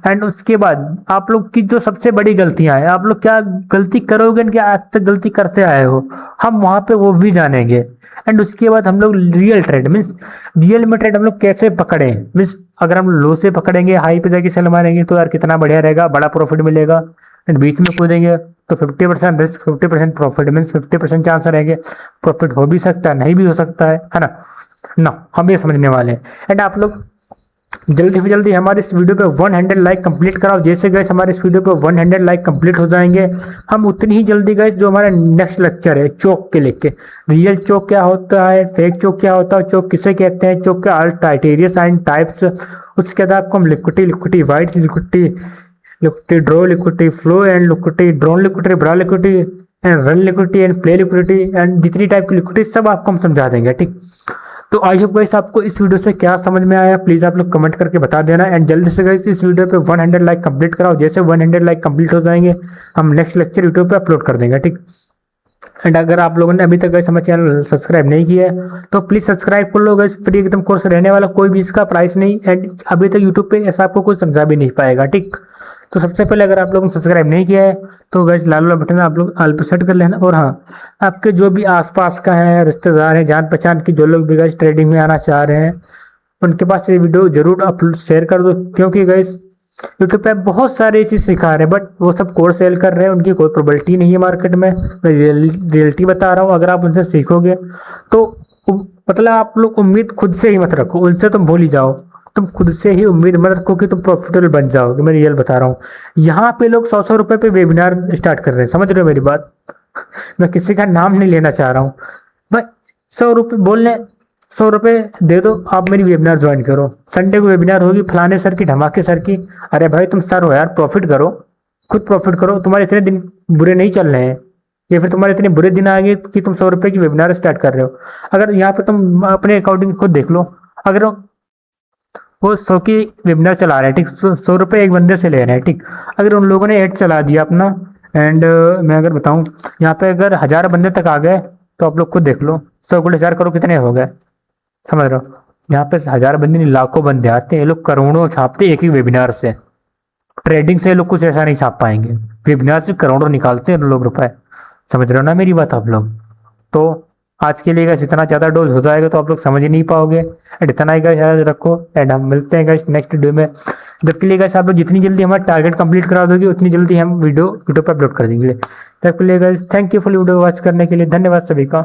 एंड उसके बाद आप लोग की जो सबसे बड़ी गलतियां हैं, आप लोग क्या गलती करोगे, क्या आज तक गलती करते आए हो, हम वहां पे वो भी जानेंगे। एंड उसके बाद हम लोग रियल ट्रेड मीन्स रियल में ट्रेड हम लोग कैसे पकड़े, मीन्स अगर हम लो से पकड़ेंगे हाई पे जाके सेल मारेंगे तो यार कितना बढ़िया रहेगा, बड़ा प्रॉफिट मिलेगा। एंड बीच में कूदेंगे तो 50% रिस्क 50% प्रॉफिट मीन्स 50% चांस रहेंगे, प्रॉफिट हो भी सकता है नहीं भी हो सकता है ना। ना हम ये समझने वाले हैं। एंड आप लोग जल्दी से जल्दी हमारे इस वीडियो पे 100 लाइक कंप्लीट कराओ। जैसे गैस हमारे इस वीडियो पे 100 लाइक कंप्लीट हो जाएंगे, हम उतनी ही जल्दी गैस जो हमारा नेक्स्ट लेक्चर है चौक के लेके, रियल चौक क्या होता है, फेक चौक क्या होता है, चौक किसे कहते हैं, चौक के ऑल क्राइटेरिया एंड टाइप्स, उसके बाद आपको हम liquidity, liquidity white liquidity, liquidity draw liquidity, flow and liquidity, drone liquidity, bra liquidity and run liquidity and play liquidity and जितनी टाइप की लिक्विडिटी सब आपको हम समझा देंगे। ठीक, तो आई होप गाइस आपको इस वीडियो से क्या समझ में आया, प्लीज आप लोग कमेंट करके बता देना। एंड जल्दी से गाइस इस वीडियो पे 100 लाइक कंप्लीट कराओ। जैसे 100 लाइक कंप्लीट हो जाएंगे हम नेक्स्ट लेक्चर यूट्यूब पे अपलोड कर देंगे। ठीक, एंड अगर आप लोगों ने अभी तक गाइस हमारे चैनल सब्सक्राइब नहीं किया है तो प्लीज सब्सक्राइब कर लो गाइस, फ्री एकदम कोर्स रहने वाला, कोई भी इसका प्राइस नहीं। एंड अभी तक यूट्यूब पे ऐसा आपको कुछ समझा भी नहीं पाएगा। ठीक, तो सबसे पहले अगर आप लोगों ने सब्सक्राइब नहीं किया है तो गाइस लाल वाला बटन आप लोग ऑल पे सेट कर लेना। और हाँ, आपके जो भी आसपास का है, रिश्तेदार हैं, जान पहचान के जो लोग भी गाइस ट्रेडिंग में आना चाह रहे हैं, उनके पास ये वीडियो जरूर अपलोड शेयर कर दो, क्योंकि गाइस यूट्यूब पे बहुत सारे चीज सिखा रहे हैं बट वो सब कोर्स सेल कर रहे हैं, उनकी कोई प्रोबेबिलिटी नहीं है मार्केट में। मैं रियलिटी बता रहा हूँ, अगर आप उनसे सीखोगे तो मतलब आप लोग उम्मीद खुद से ही मत रखो, उनसे तुम भूल ही जाओ, तुम खुद से ही उम्मीद मत रखो कि तुम प्रॉफिटेबल बन जाओगे। मैं रियल बता रहा हूँ, यहाँ पे लोग 100 रुपए पे वेबिनार स्टार्ट कर रहे हैं, समझ रहे हो मेरी बात। मैं किसी का नाम नहीं लेना चाह रहा हूँ, भाई 100 रुपये बोलने, 100 रुपये दे दो, आप मेरी वेबिनार ज्वाइन करो, संडे को वेबिनार होगी फलाने सर की, ढमाके सर की। अरे भाई तुम सर हो यार, प्रॉफिट करो, खुद प्रॉफिट करो, तुम्हारे इतने दिन बुरे नहीं चल रहे हैं, या फिर तुम्हारे इतने बुरे दिन आ गए कि तुम 100 रुपये की वेबिनार स्टार्ट कर रहे हो। अगर यहाँ पे तुम अपने अकाउंटिंग खुद देख लो, अगर वो 100 की वेबिनार चला रहे हैं, ठीक, 100 रुपये एक बंदे से ले रहे हैं, ठीक। अगर उन लोगों ने ऐड चला दिया अपना, एंड मैं अगर बताऊं, यहाँ पे अगर 1000 बंदे तक आ गए तो आप लोग खुद देख लो, 100 × 1000 करो कितने हो गए, समझ रहे हो। यहाँ पे 1000 बंदे नहीं, लाखों बंदे आते हैं, ये लोग करोड़ों छापते एक ही वेबिनार से। ट्रेडिंग से ये लोग कुछ ऐसा नहीं छाप पाएंगे, वेबिनार से करोड़ों निकालते हैं लोग रुपए। समझ रहे हो ना मेरी बात आप लोग। तो आज के लिए गाइस इतना ज़्यादा डोज हो जाएगा तो आप लोग समझ ही नहीं पाओगे, एंड इतना ही गाइस याद रखो, एंड हम मिलते हैं गाइस नेक्स्ट वीडियो में। जब के लिए गाइस आप लोग जितनी जल्दी हमारा टारगेट कंप्लीट करा दोगे उतनी जल्दी हम वीडियो यूट्यूब पर अपलोड कर देंगे। तब के लिए guys thank you full video watch करने के लिए, धन्यवाद सभी का।